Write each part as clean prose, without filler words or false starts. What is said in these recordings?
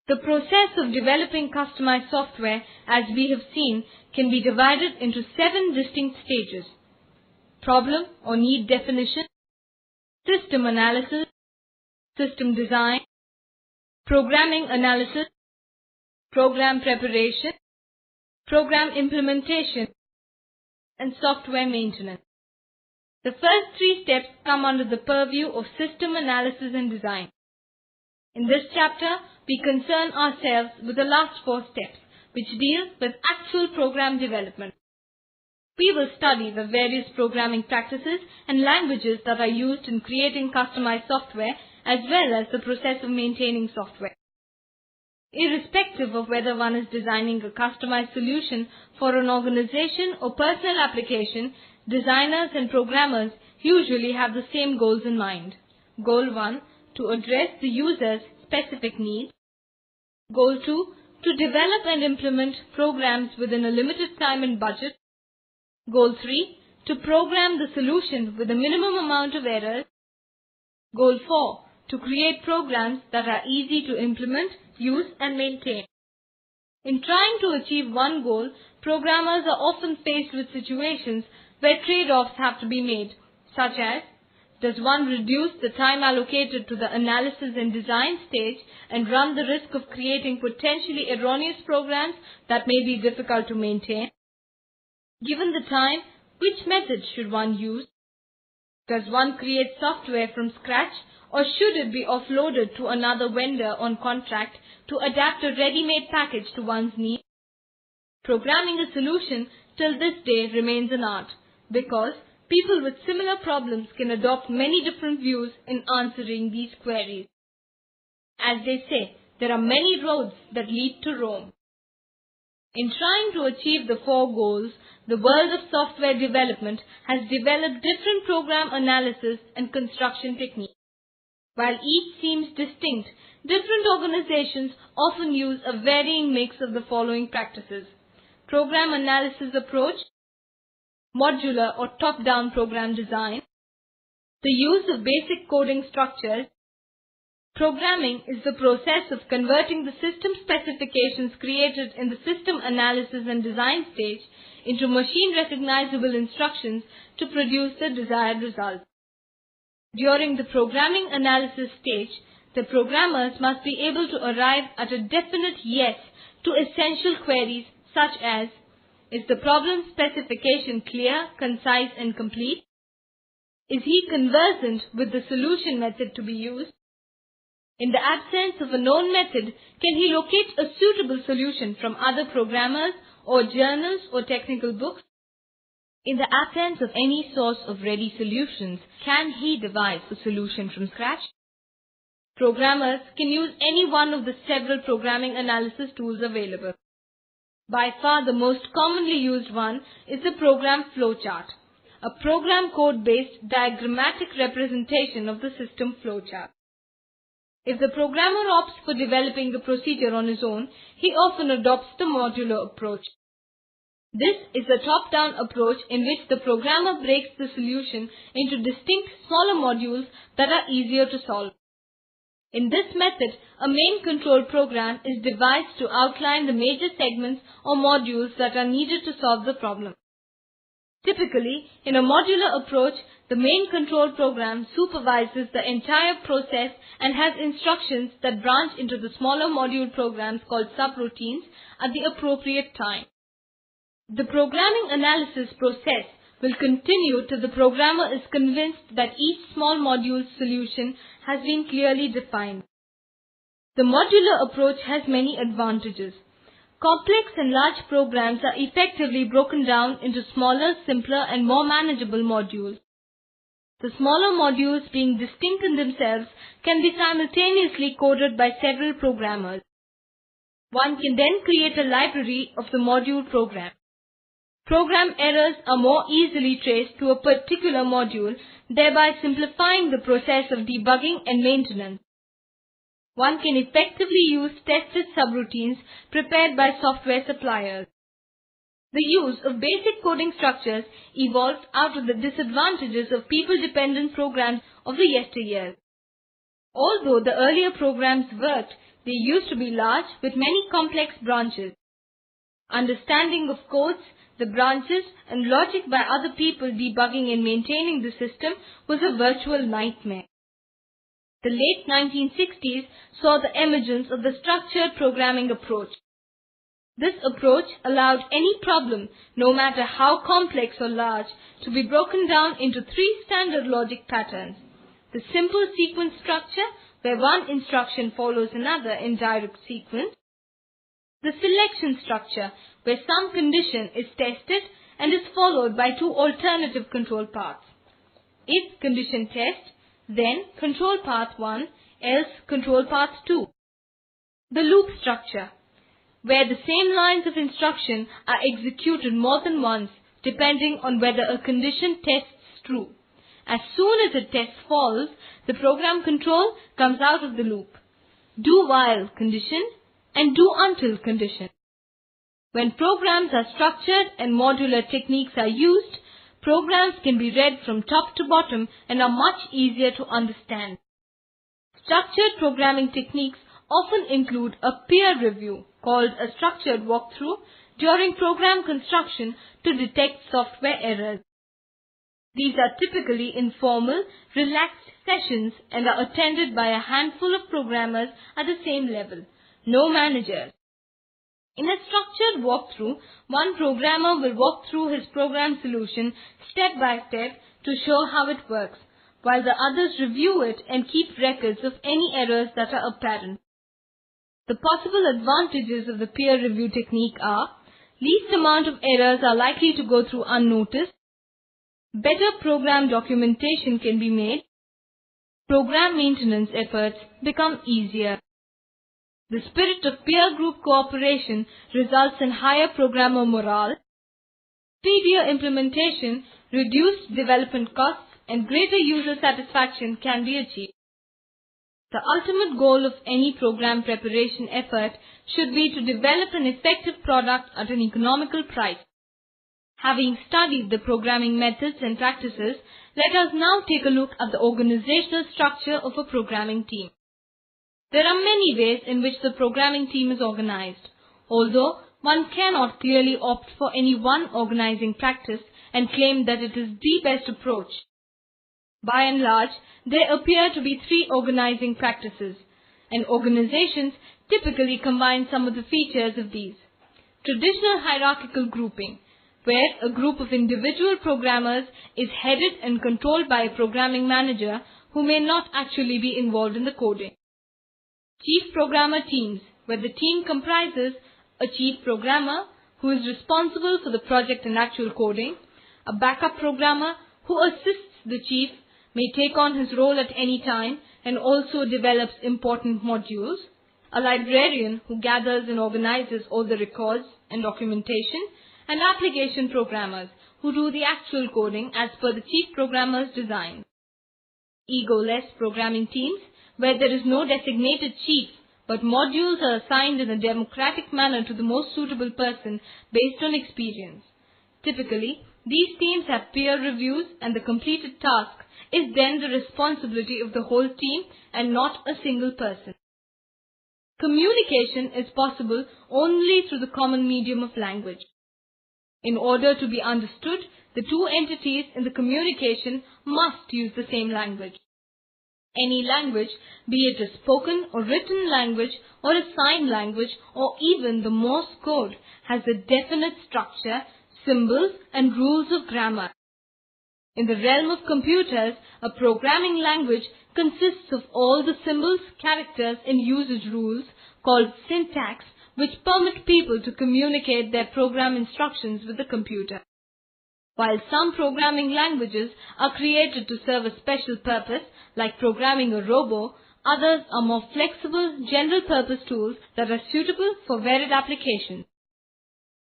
The process of developing customized software, as we have seen, can be divided into 7 distinct stages: problem or need definition, system analysis, system design, programming analysis, program preparation, program implementation, and software maintenance. The first 3 steps come under the purview of system analysis and design. In this chapter, we concern ourselves with the last 4 steps, which deal with actual program development. We will study the various programming practices and languages that are used in creating customized software, as well as the process of maintaining software. Irrespective of whether one is designing a customized solution for an organization or personal application, designers and programmers usually have the same goals in mind. Goal 1, to address the user's specific needs. Goal 2, to develop and implement programs within a limited time and budget. Goal 3, to program the solution with a minimum amount of errors. Goal 4, to create programs that are easy to implement, use and maintain. In trying to achieve one goal, programmers are often faced with situations where trade-offs have to be made, such as: does one reduce the time allocated to the analysis and design stage and run the risk of creating potentially erroneous programs that may be difficult to maintain? Given the time, which method should one use? Does one create software from scratch, or should it be offloaded to another vendor on contract to adapt a ready-made package to one's needs? Programming a solution till this day remains an art, because people with similar problems can adopt many different views in answering these queries. As they say, there are many roads that lead to Rome. In trying to achieve the 4 goals, the world of software development has developed different program analysis and construction techniques. While each seems distinct, different organizations often use a varying mix of the following practices: program analysis approach, modular or top-down program design, the use of basic coding structures. Programming is the process of converting the system specifications created in the system analysis and design stage into machine-recognizable instructions to produce the desired result. During the programming analysis stage, the programmers must be able to arrive at a definite yes to essential queries such as: is the problem specification clear, concise and complete? Is he conversant with the solution method to be used? In the absence of a known method, can he locate a suitable solution from other programmers or journals or technical books? In the absence of any source of ready solutions, can he devise a solution from scratch? Programmers can use any one of the several programming analysis tools available. By far the most commonly used one is the program flowchart, a program code-based diagrammatic representation of the system flowchart. If the programmer opts for developing the procedure on his own, he often adopts the modular approach. This is a top-down approach in which the programmer breaks the solution into distinct smaller modules that are easier to solve. In this method, a main control program is devised to outline the major segments or modules that are needed to solve the problem. Typically, in a modular approach, the main control program supervises the entire process and has instructions that branch into the smaller module programs called subroutines at the appropriate time. The programming analysis process will continue till the programmer is convinced that each small module's solution has been clearly defined. The modular approach has many advantages. Complex and large programs are effectively broken down into smaller, simpler and more manageable modules. The smaller modules, being distinct in themselves, can be simultaneously coded by several programmers. One can then create a library of the module program. Program errors are more easily traced to a particular module, thereby simplifying the process of debugging and maintenance. One can effectively use tested subroutines prepared by software suppliers. The use of basic coding structures evolved out of the disadvantages of people-dependent programs of the yesteryear. Although the earlier programs worked, They used to be large with many complex branches. Understanding of codes, the branches, and logic by other people debugging and maintaining the system was a virtual nightmare. The late 1960s saw the emergence of the structured programming approach. This approach allowed any problem, no matter how complex or large, to be broken down into three standard logic patterns. The simple sequence structure, where one instruction follows another in direct sequence. The selection structure, where some condition is tested and is followed by two alternative control paths. If condition test, then control path 1, else control path 2. The loop structure, where the same lines of instruction are executed more than once depending on whether a condition tests true. As soon as a test false, the program control comes out of the loop. Do while condition and do until condition. When programs are structured and modular techniques are used, programs can be read from top to bottom and are much easier to understand. Structured programming techniques often include a peer review called a structured walkthrough during program construction to detect software errors. These are typically informal, relaxed sessions and are attended by a handful of programmers at the same level, no managers. In a structured walkthrough, one programmer will walk through his program solution step by step to show how it works, while the others review it and keep records of any errors that are apparent. The possible advantages of the peer review technique are: least amount of errors are likely to go through unnoticed, better program documentation can be made, program maintenance efforts become easier. The spirit of peer group cooperation results in higher programmer morale, speedier implementation, reduced development costs, and greater user satisfaction can be achieved. The ultimate goal of any program preparation effort should be to develop an effective product at an economical price. Having studied the programming methods and practices, let us now take a look at the organizational structure of a programming team. There are many ways in which the programming team is organized, although one cannot clearly opt for any one organizing practice and claim that it is the best approach. By and large, there appear to be three organizing practices, and organizations typically combine some of the features of these. Traditional hierarchical grouping, where a group of individual programmers is headed and controlled by a programming manager who may not actually be involved in the coding. Chief programmer teams, where the team comprises a chief programmer who is responsible for the project and actual coding, a backup programmer who assists the chief, may take on his role at any time and also develops important modules, a librarian who gathers and organizes all the records and documentation, and application programmers who do the actual coding as per the chief programmer's design. Ego-less programming teams, where there is no designated chief, but modules are assigned in a democratic manner to the most suitable person based on experience. Typically, these teams have peer reviews and the completed task is then the responsibility of the whole team and not a single person. Communication is possible only through the common medium of language. In order to be understood, the two entities in the communication must use the same language. Any language, be it a spoken or written language or a sign language or even the Morse code, has a definite structure, symbols and rules of grammar. In the realm of computers, a programming language consists of all the symbols, characters and usage rules called syntax, which permit people to communicate their program instructions with the computer. While some programming languages are created to serve a special purpose, like programming a robot, others are more flexible, general-purpose tools that are suitable for varied applications.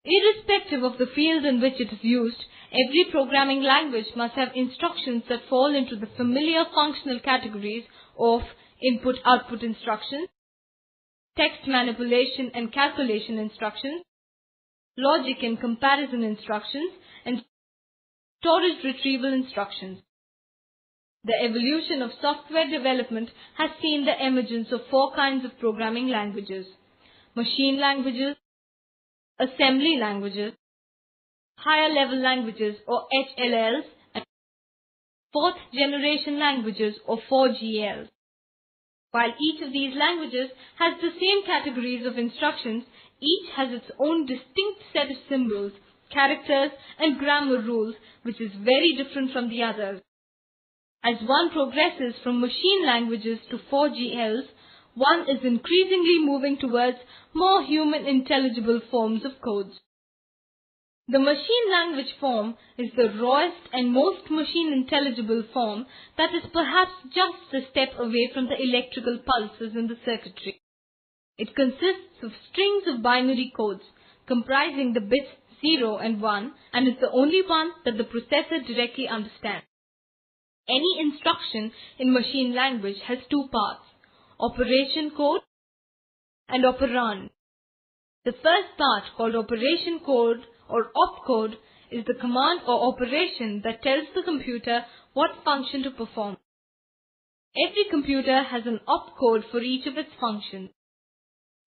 Irrespective of the field in which it is used, every programming language must have instructions that fall into the familiar functional categories of input-output instructions, text manipulation and calculation instructions, logic and comparison instructions, and storage retrieval instructions. The evolution of software development has seen the emergence of four kinds of programming languages: machine languages, assembly languages, higher level languages or HLLs, and fourth generation languages or 4GLs. While each of these languages has the same categories of instructions, each has its own distinct set of symbols, characters, and grammar rules, which is very different from the others. As one progresses from machine languages to 4GLs, one is increasingly moving towards more human intelligible forms of codes. The machine language form is the rawest and most machine intelligible form that is perhaps just a step away from the electrical pulses in the circuitry. It consists of strings of binary codes comprising the bits 0 and 1 and is the only one that the processor directly understands. Any instruction in machine language has two parts: operation code and operand. The first part, called operation code or opcode, is the command or operation that tells the computer what function to perform. Every computer has an opcode for each of its functions.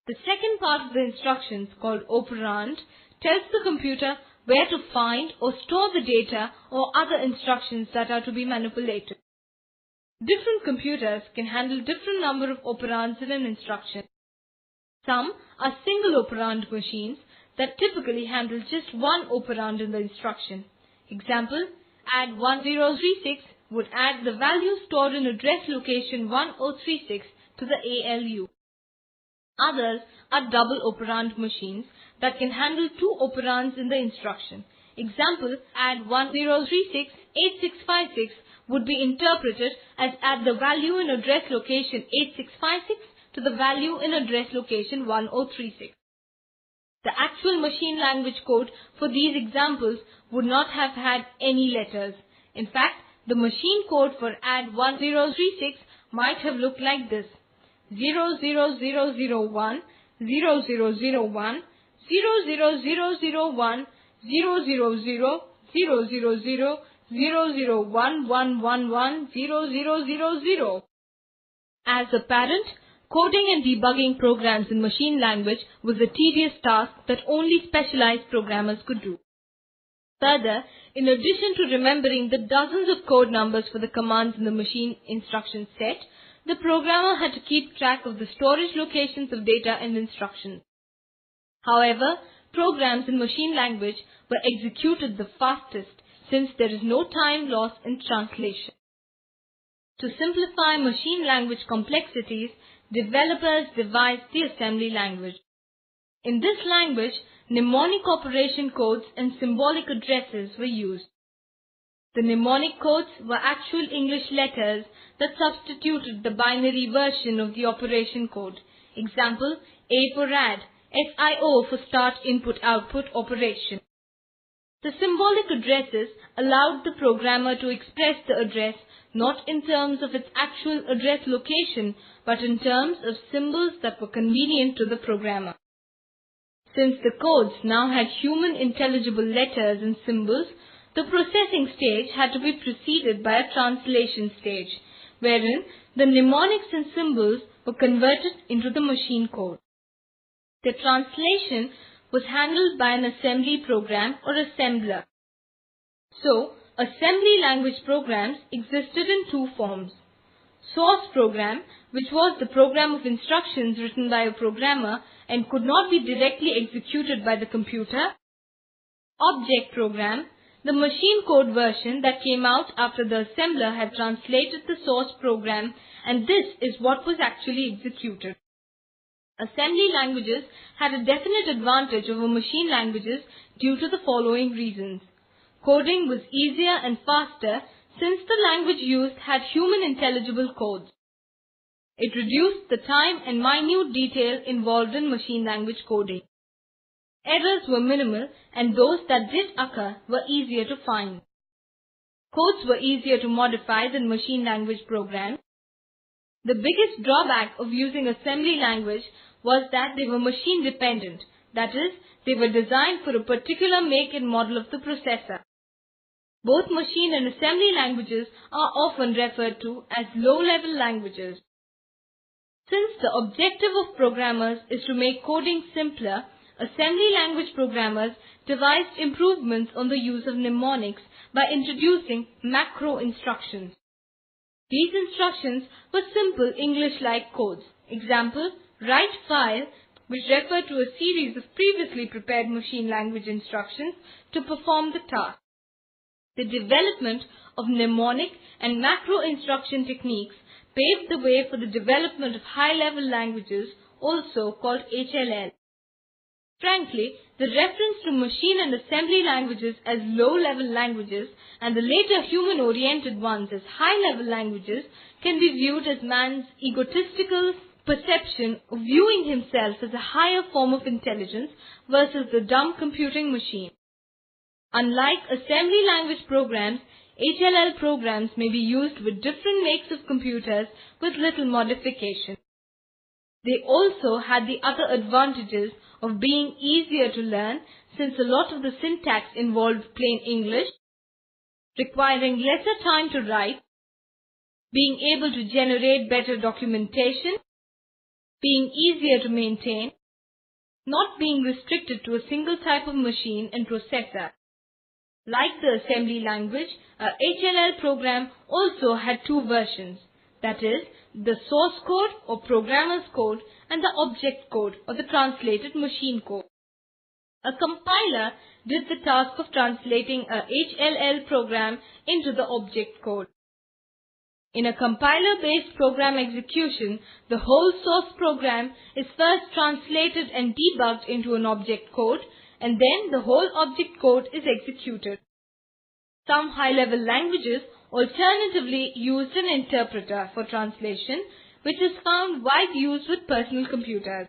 The second part of the instructions, called operand, tells the computer where to find or store the data or other instructions that are to be manipulated. Different computers can handle different number of operands in an instruction. Some are single operand machines that typically handle just one operand in the instruction. Example, add 1036 would add the value stored in address location 1036 to the ALU. Others are double operand machines that can handle two operands in the instruction. Example, add 1036 8656 would be interpreted as add the value in address location 8656 to the value in address location 1036. The actual machine language code for these examples would not have had any letters. In fact, the machine code for add 1036 might have looked like this: 00001, 0001, 00001, 00001, 000, 0011111, 0000. As a parent, coding and debugging programs in machine language was a tedious task that only specialized programmers could do. Further, in addition to remembering the dozens of code numbers for the commands in the machine instruction set, the programmer had to keep track of the storage locations of data and instructions. However, programs in machine language were executed the fastest since there is no time loss in translation. To simplify machine language complexities, developers devised the assembly language. In this language, mnemonic operation codes and symbolic addresses were used. The mnemonic codes were actual English letters that substituted the binary version of the operation code. Example, A for add, SIO for start input-output operation. The symbolic addresses allowed the programmer to express the address not in terms of its actual address location, but in terms of symbols that were convenient to the programmer. Since the codes now had human intelligible letters and symbols, the processing stage had to be preceded by a translation stage, wherein the mnemonics and symbols were converted into the machine code. The translation was handled by an assembly program or assembler. So, assembly language programs existed in two forms: source program, which was the program of instructions written by a programmer and could not be directly executed by the computer; object program, the machine code version that came out after the assembler had translated the source program, and this is what was actually executed. Assembly languages had a definite advantage over machine languages due to the following reasons. Coding was easier and faster since the language used had human intelligible codes. It reduced the time and minute detail involved in machine language coding. Errors were minimal, and those that did occur were easier to find. Codes were easier to modify than machine language programs. The biggest drawback of using assembly language was that they were machine dependent, that is, they were designed for a particular make and model of the processor. Both machine and assembly languages are often referred to as low-level languages. Since the objective of programmers is to make coding simpler, assembly language programmers devised improvements on the use of mnemonics by introducing macro instructions. These instructions were simple English-like codes. Example, write file, which referred to a series of previously prepared machine language instructions to perform the task. The development of mnemonic and macro instruction techniques paved the way for the development of high-level languages, also called HLL. Frankly, the reference to machine and assembly languages as low-level languages and the later human-oriented ones as high-level languages can be viewed as man's egotistical perception of viewing himself as a higher form of intelligence versus the dumb computing machine. Unlike assembly language programs, HLL programs may be used with different makes of computers with little modification. They also had the other advantages of being easier to learn since a lot of the syntax involved plain English, requiring lesser time to write, being able to generate better documentation, being easier to maintain, not being restricted to a single type of machine and processor. Like the assembly language, a HLL program also had two versions, that is, the source code or programmer's code and the object code or the translated machine code. A compiler did the task of translating a HLL program into the object code. In a compiler-based program execution, the whole source program is first translated and debugged into an object code, and then the whole object code is executed. Some high-level languages alternatively used an interpreter for translation, which is found wide use with personal computers.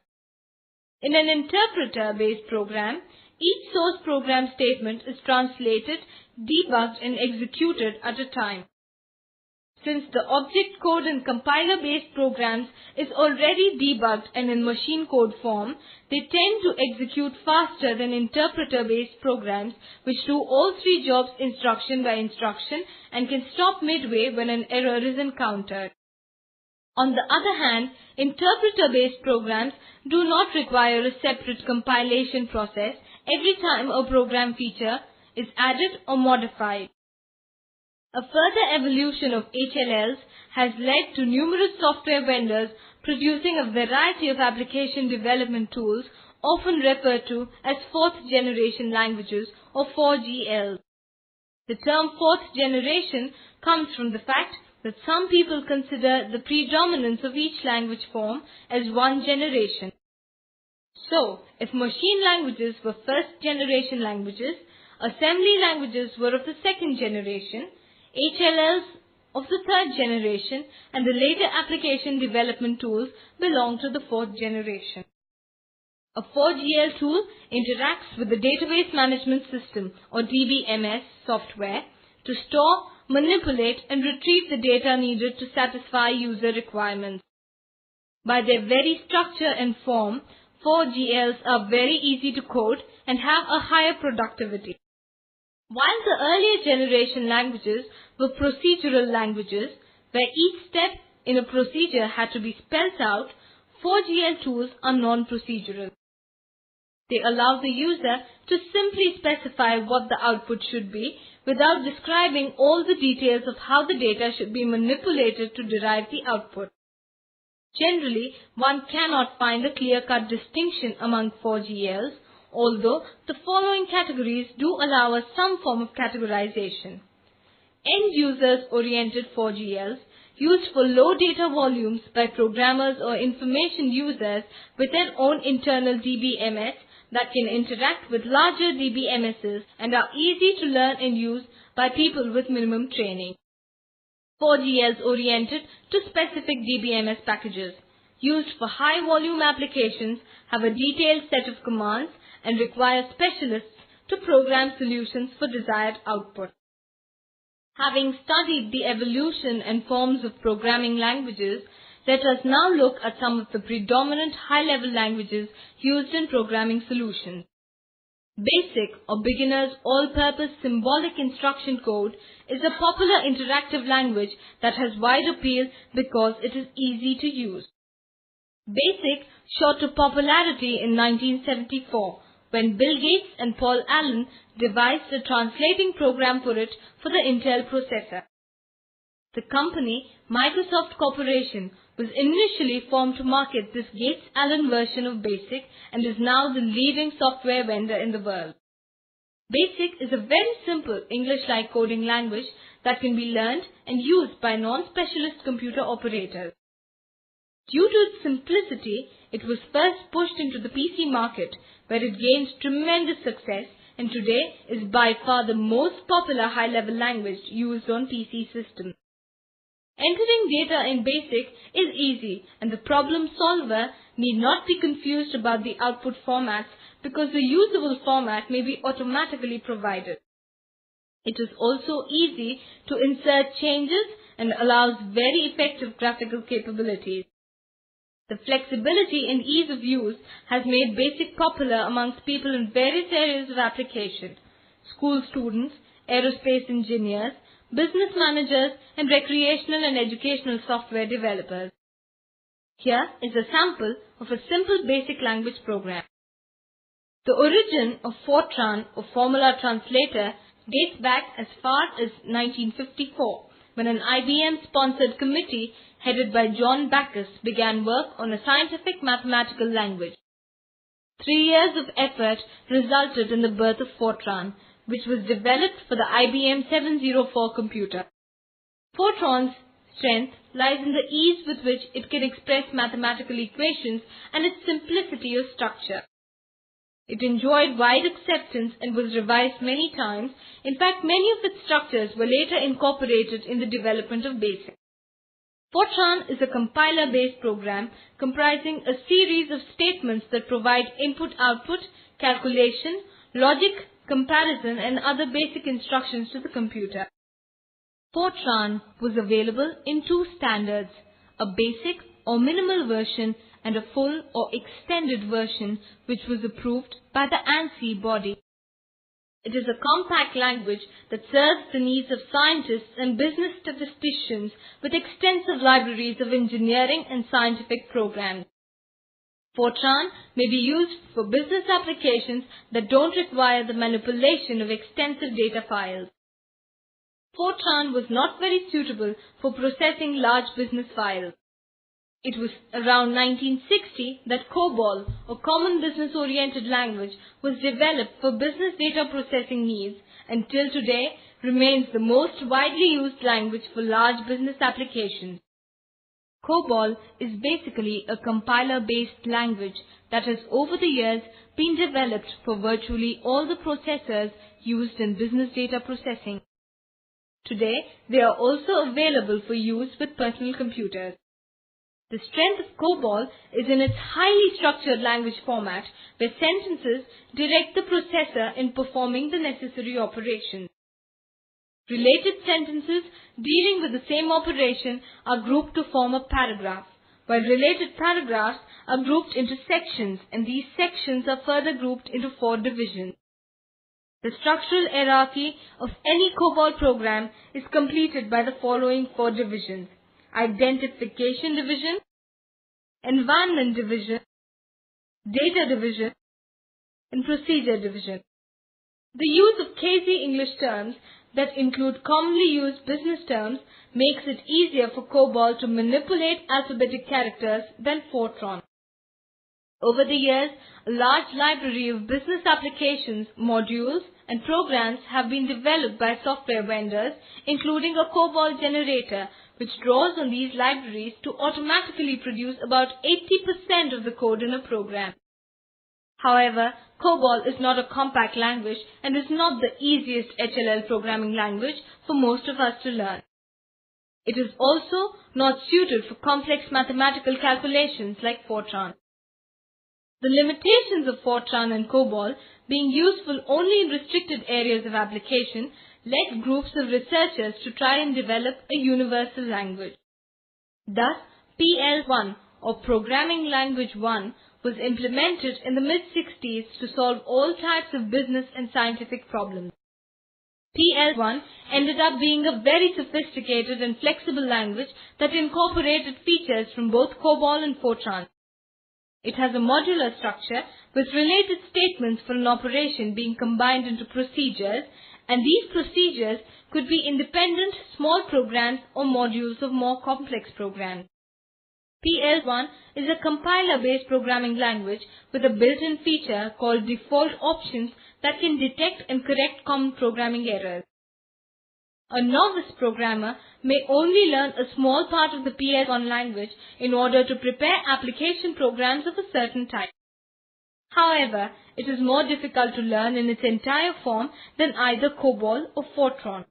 In an interpreter-based program, each source program statement is translated, debugged, and executed at a time. Since the object code in compiler-based programs is already debugged and in machine code form, they tend to execute faster than interpreter-based programs which do all three jobs instruction by instruction and can stop midway when an error is encountered. On the other hand, interpreter-based programs do not require a separate compilation process every time a program feature is added or modified. A further evolution of HLLs has led to numerous software vendors producing a variety of application development tools, often referred to as fourth-generation languages or 4GLs. The term fourth generation comes from the fact that some people consider the predominance of each language form as one generation. So, if machine languages were first-generation languages, assembly languages were of the second generation, HLLs of the third generation, and the later application development tools belong to the fourth generation. A 4GL tool interacts with the Database Management System or DBMS software to store, manipulate, and retrieve the data needed to satisfy user requirements. By their very structure and form, 4GLs are very easy to code and have a higher productivity. While the earlier generation languages were procedural languages, where each step in a procedure had to be spelled out, 4GL tools are non-procedural. They allow the user to simply specify what the output should be without describing all the details of how the data should be manipulated to derive the output. Generally, one cannot find a clear-cut distinction among 4GLs, although the following categories do allow us some form of categorization. End-users-oriented 4GLs, used for low data volumes by programmers or information users with their own internal DBMS that can interact with larger DBMSs and are easy to learn and use by people with minimum training. 4GLs oriented to specific DBMS packages, used for high-volume applications, have a detailed set of commands and require specialists to program solutions for desired output. Having studied the evolution and forms of programming languages, let us now look at some of the predominant high-level languages used in programming solutions. BASIC, or Beginner's All-Purpose Symbolic Instruction Code, is a popular interactive language that has wide appeal because it is easy to use. BASIC shot to popularity in 1974 when Bill Gates and Paul Allen devised a translating program for it for the Intel processor. The company, Microsoft Corporation, was initially formed to market this Gates-Allen version of BASIC and is now the leading software vendor in the world. BASIC is a very simple English-like coding language that can be learned and used by non-specialist computer operators. Due to its simplicity, it was first pushed into the PC market, where it gained tremendous success and today is by far the most popular high-level language used on PC systems. Entering data in BASIC is easy, and the problem solver need not be confused about the output formats because the usable format may be automatically provided. It is also easy to insert changes and allows very effective graphical capabilities. The flexibility and ease of use has made BASIC popular amongst people in various areas of application: school students, aerospace engineers, business managers, and recreational and educational software developers. Here is a sample of a simple basic language program. The origin of Fortran, or Formula Translator, dates back as far as 1954, when an IBM-sponsored committee headed by John Backus began work on a scientific mathematical language. 3 years of effort resulted in the birth of Fortran, which was developed for the IBM 704 computer. Fortran's strength lies in the ease with which it can express mathematical equations and its simplicity of structure. It enjoyed wide acceptance and was revised many times. In fact, many of its structures were later incorporated in the development of BASIC. Fortran is a compiler-based program comprising a series of statements that provide input-output, calculation, logic, comparison, and other basic instructions to the computer. Fortran was available in 2 standards, a basic or minimal version and a full or extended version, which was approved by the ANSI body. It is a compact language that serves the needs of scientists and business statisticians with extensive libraries of engineering and scientific programs. Fortran may be used for business applications that don't require the manipulation of extensive data files. Fortran was not very suitable for processing large business files. It was around 1960 that COBOL, or Common Business-Oriented Language, was developed for business data processing needs and till today remains the most widely used language for large business applications. COBOL is basically a compiler-based language that has over the years been developed for virtually all the processors used in business data processing. Today, they are also available for use with personal computers. The strength of COBOL is in its highly structured language format, where sentences direct the processor in performing the necessary operations. Related sentences dealing with the same operation are grouped to form a paragraph, while related paragraphs are grouped into sections, and these sections are further grouped into 4 divisions. The structural hierarchy of any COBOL program is completed by the following 4 divisions: Identification division, Environment division, Data division, and Procedure division. The use of case English terms that include commonly used business terms makes it easier for COBOL to manipulate alphabetic characters than Fortran. Over the years, a large library of business applications, modules, and programs have been developed by software vendors, including a COBOL generator, which draws on these libraries to automatically produce about 80% of the code in a program. However, COBOL is not a compact language and is not the easiest HLL programming language for most of us to learn. It is also not suited for complex mathematical calculations like Fortran. The limitations of Fortran and COBOL, being useful only in restricted areas of application, led groups of researchers to try and develop a universal language. Thus, PL1, or Programming Language 1, was implemented in the mid-60s to solve all types of business and scientific problems. PL1 ended up being a very sophisticated and flexible language that incorporated features from both COBOL and Fortran. It has a modular structure with related statements for an operation being combined into procedures, and these procedures could be independent small programs or modules of more complex programs. PL1 is a compiler-based programming language with a built-in feature called default options that can detect and correct common programming errors. A novice programmer may only learn a small part of the PL1 language in order to prepare application programs of a certain type. However, it is more difficult to learn in its entire form than either COBOL or Fortran.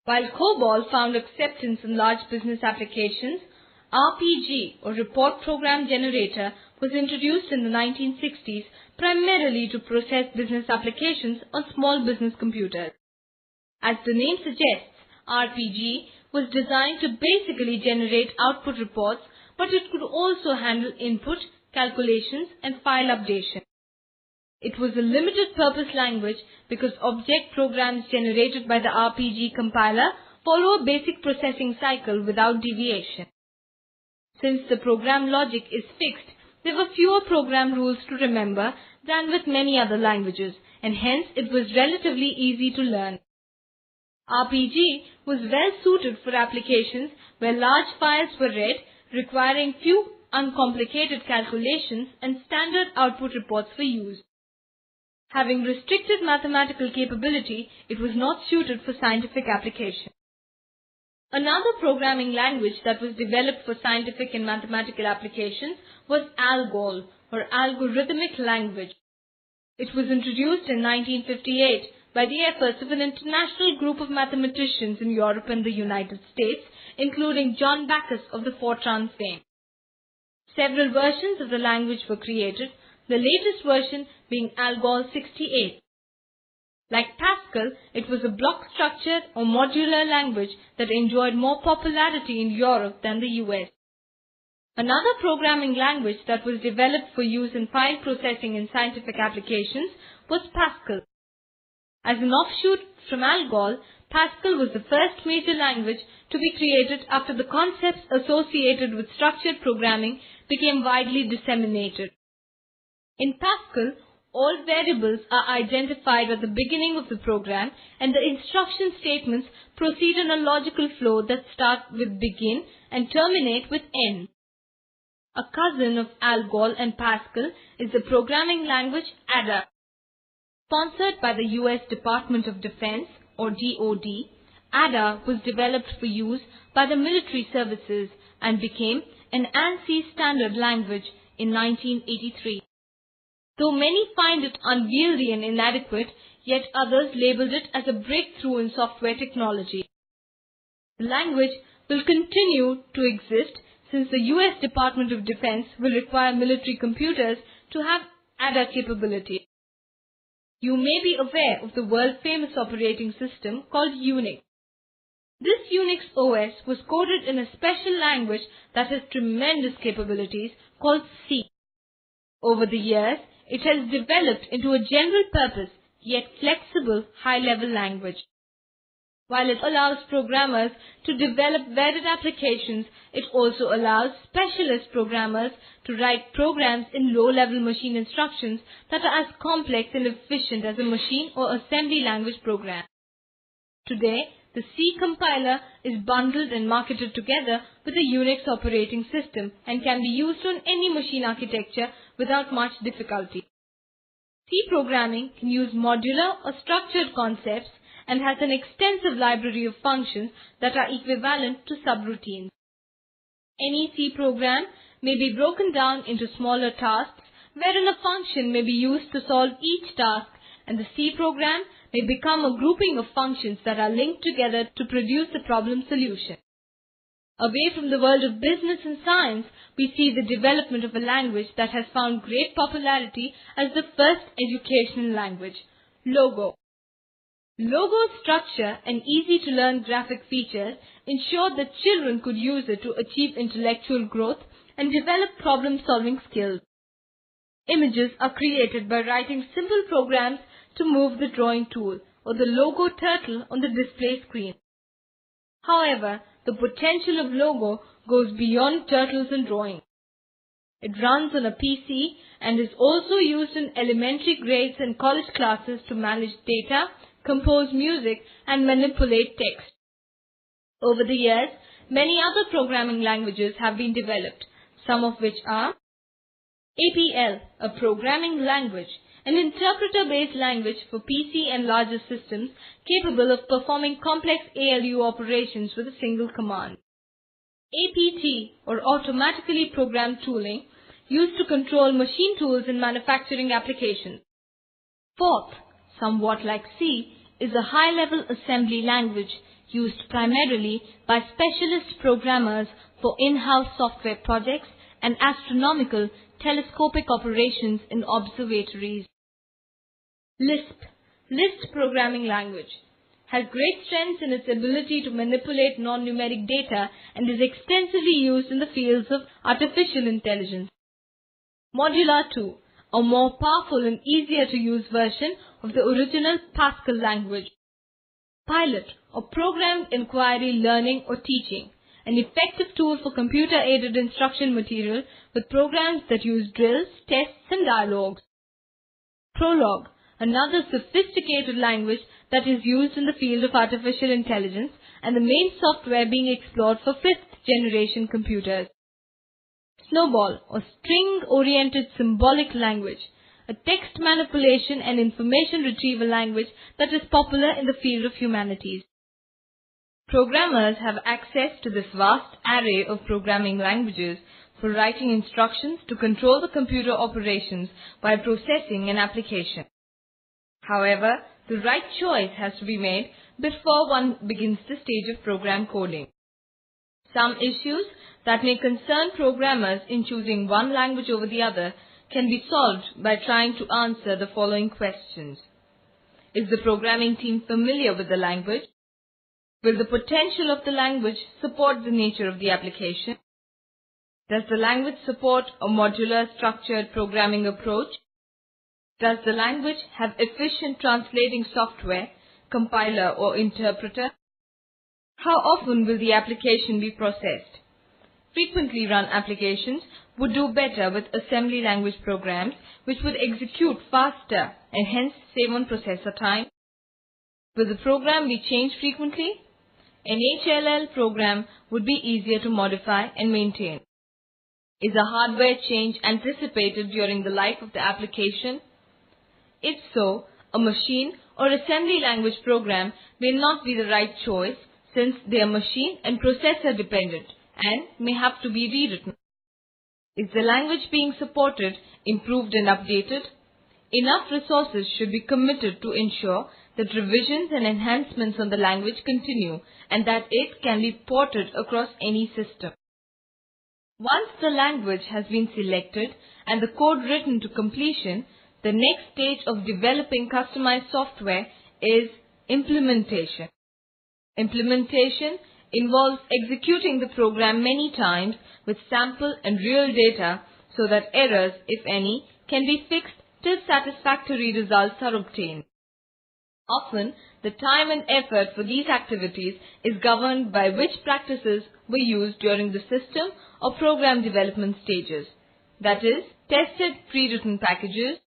While COBOL found acceptance in large business applications, RPG or Report Program Generator was introduced in the 1960s primarily to process business applications on small business computers. As the name suggests, RPG was designed to basically generate output reports, but it could also handle input, calculations, and file updation. It was a limited purpose language because object programs generated by the RPG compiler follow a basic processing cycle without deviation. Since the program logic is fixed, there were fewer program rules to remember than with many other languages, and hence it was relatively easy to learn. RPG was well suited for applications where large files were read, requiring few uncomplicated calculations and standard output reports were used. Having restricted mathematical capability, it was not suited for scientific application. Another programming language that was developed for scientific and mathematical applications was ALGOL, or Algorithmic Language. It was introduced in 1958 by the efforts of an international group of mathematicians in Europe and the United States, including John Backus of the Fortran fame. Several versions of the language were created, the latest version being ALGOL 68. Like Pascal, it was a block-structured or modular language that enjoyed more popularity in Europe than the US. Another programming language that was developed for use in file processing in scientific applications was Pascal. As an offshoot from ALGOL, Pascal was the first major language to be created after the concepts associated with structured programming became widely disseminated. In Pascal, all variables are identified at the beginning of the program, and the instruction statements proceed in a logical flow that start with begin and terminate with end. A cousin of ALGOL and Pascal is the programming language ADA. Sponsored by the US Department of Defense, or DoD, ADA was developed for use by the military services and became an ANSI standard language in 1983. Though many find it unwieldy and inadequate, yet others labeled it as a breakthrough in software technology. The language will continue to exist since the US Department of Defense will require military computers to have ADA capability. You may be aware of the world-famous operating system called Unix. This Unix OS was coded in a special language that has tremendous capabilities called C. Over the years, it has developed into a general-purpose yet flexible high-level language. While it allows programmers to develop varied applications, it also allows specialist programmers to write programs in low-level machine instructions that are as complex and efficient as a machine or assembly language program. Today, the C compiler is bundled and marketed together with a Unix operating system and can be used on any machine architecture without much difficulty. C programming can use modular or structured concepts and has an extensive library of functions that are equivalent to subroutines. Any C program may be broken down into smaller tasks wherein a function may be used to solve each task, and the C program may become a grouping of functions that are linked together to produce the problem solution. Away from the world of business and science, we see the development of a language that has found great popularity as the first educational language, Logo. Logo's structure and easy-to-learn graphic features ensured that children could use it to achieve intellectual growth and develop problem-solving skills. Images are created by writing simple programs to move the drawing tool or the logo turtle on the display screen. However, the potential of logo goes beyond turtles and drawing. It runs on a PC and is also used in elementary grades and college classes to manage data, compose music, and manipulate text. Over the years, many other programming languages have been developed, some of which are APL, a programming language, an interpreter-based language for PC and larger systems capable of performing complex ALU operations with a single command. APT, or automatically programmed tooling, used to control machine tools in manufacturing applications. Fourth, somewhat like C, is a high-level assembly language used primarily by specialist programmers for in-house software projects and astronomical telescopic operations in observatories. Lisp programming language, has great strengths in its ability to manipulate non-numeric data and is extensively used in the fields of artificial intelligence. Modular 2, a more powerful and easier to use version of the original PASCAL language. Pilot, or programmed inquiry learning or teaching, an effective tool for computer-aided instruction material with programs that use drills, tests, and dialogues. Prolog, another sophisticated language that is used in the field of artificial intelligence and the main software being explored for fifth-generation computers. Snowball, or string-oriented symbolic language, a text manipulation and information retrieval language that is popular in the field of humanities. Programmers have access to this vast array of programming languages for writing instructions to control the computer operations while processing an application. However, the right choice has to be made before one begins the stage of program coding. Some issues that may concern programmers in choosing one language over the other can be solved by trying to answer the following questions. Is the programming team familiar with the language? Will the potential of the language support the nature of the application? Does the language support a modular structured programming approach? Does the language have efficient translating software, compiler or interpreter? How often will the application be processed? Frequently run applications would do better with assembly language programs which would execute faster and hence save on processor time. Will the program be changed frequently? An HLL program would be easier to modify and maintain. Is a hardware change anticipated during the life of the application? If so, a machine or assembly language program may not be the right choice since they are machine and processor dependent and may have to be rewritten. Is the language being supported, improved and updated? Enough resources should be committed to ensure that revisions and enhancements on the language continue and that it can be ported across any system. Once the language has been selected and the code written to completion, the next stage of developing customized software is implementation. Implementation involves executing the program many times with sample and real data so that errors, if any, can be fixed till satisfactory results are obtained. Often, the time and effort for these activities is governed by which practices were used during the system or program development stages. That is, tested pre-written packages,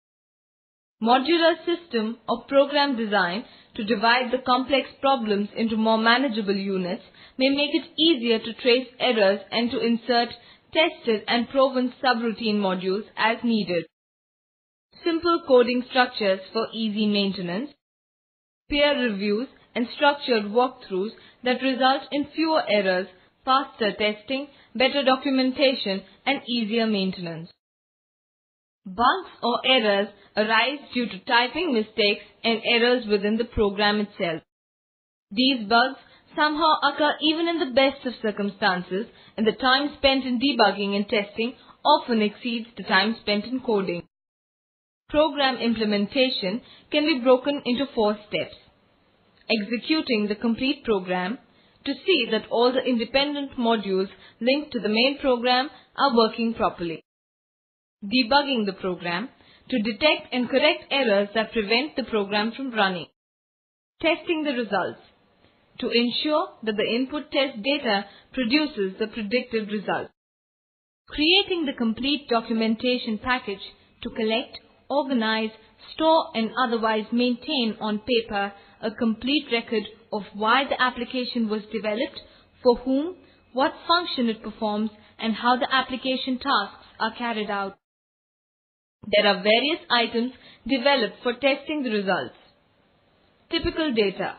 modular system or program design to divide the complex problems into more manageable units may make it easier to trace errors and to insert tested and proven subroutine modules as needed. Simple coding structures for easy maintenance, peer reviews and structured walkthroughs that result in fewer errors, faster testing, better documentation and easier maintenance. Bugs or errors arise due to typing mistakes and errors within the program itself. These bugs somehow occur even in the best of circumstances, and the time spent in debugging and testing often exceeds the time spent in coding. Program implementation can be broken into 4 steps. Executing the complete program to see that all the independent modules linked to the main program are working properly. debugging the program to detect and correct errors that prevent the program from running, testing the results to ensure that the input test data produces the predicted result, creating the complete documentation package to collect, organize, store and otherwise maintain on paper a complete record of why the application was developed, for whom, what function it performs, and how the application tasks are carried out. There are various items developed for testing the results. Typical data,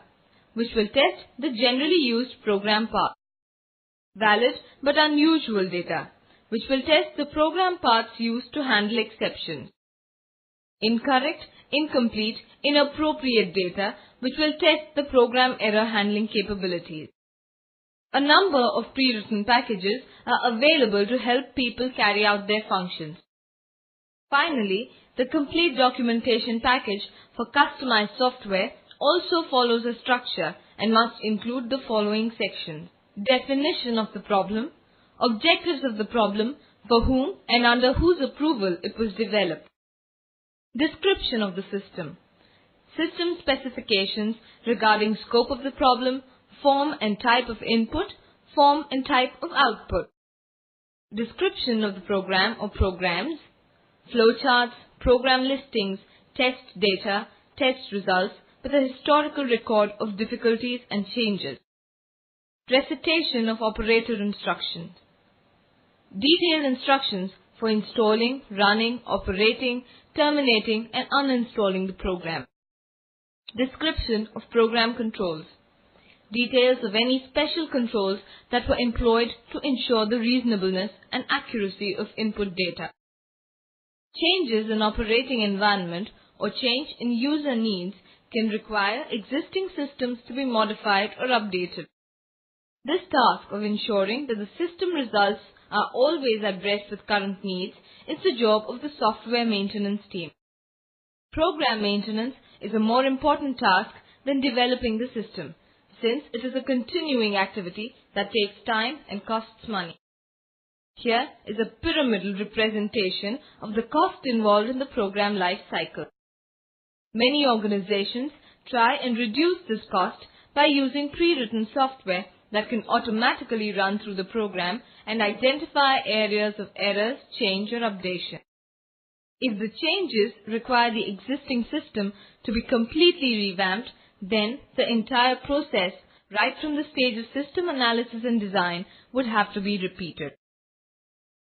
which will test the generally used program parts. Valid but unusual data, which will test the program parts used to handle exceptions. Incorrect, incomplete, inappropriate data, which will test the program error handling capabilities. A number of pre-written packages are available to help people carry out their functions. Finally, the complete documentation package for customized software also follows a structure and must include the following sections: definition of the problem, objectives of the problem, for whom and under whose approval it was developed, description of the system, system specifications regarding scope of the problem, form and type of input, form and type of output, description of the program or programs, flowcharts, program listings, test data, test results with a historical record of difficulties and changes, recitation of operator instructions, detailed instructions for installing, running, operating, terminating and uninstalling the program, description of program controls, details of any special controls that were employed to ensure the reasonableness and accuracy of input data. Changes in operating environment or change in user needs can require existing systems to be modified or updated. This task of ensuring that the system results are always abreast with current needs is the job of the software maintenance team. Program maintenance is a more important task than developing the system, since it is a continuing activity that takes time and costs money. Here is a pyramidal representation of the cost involved in the program life cycle. Many organizations try and reduce this cost by using pre-written software that can automatically run through the program and identify areas of errors, change or updation. If the changes require the existing system to be completely revamped, then the entire process, right from the stage of system analysis and design, would have to be repeated.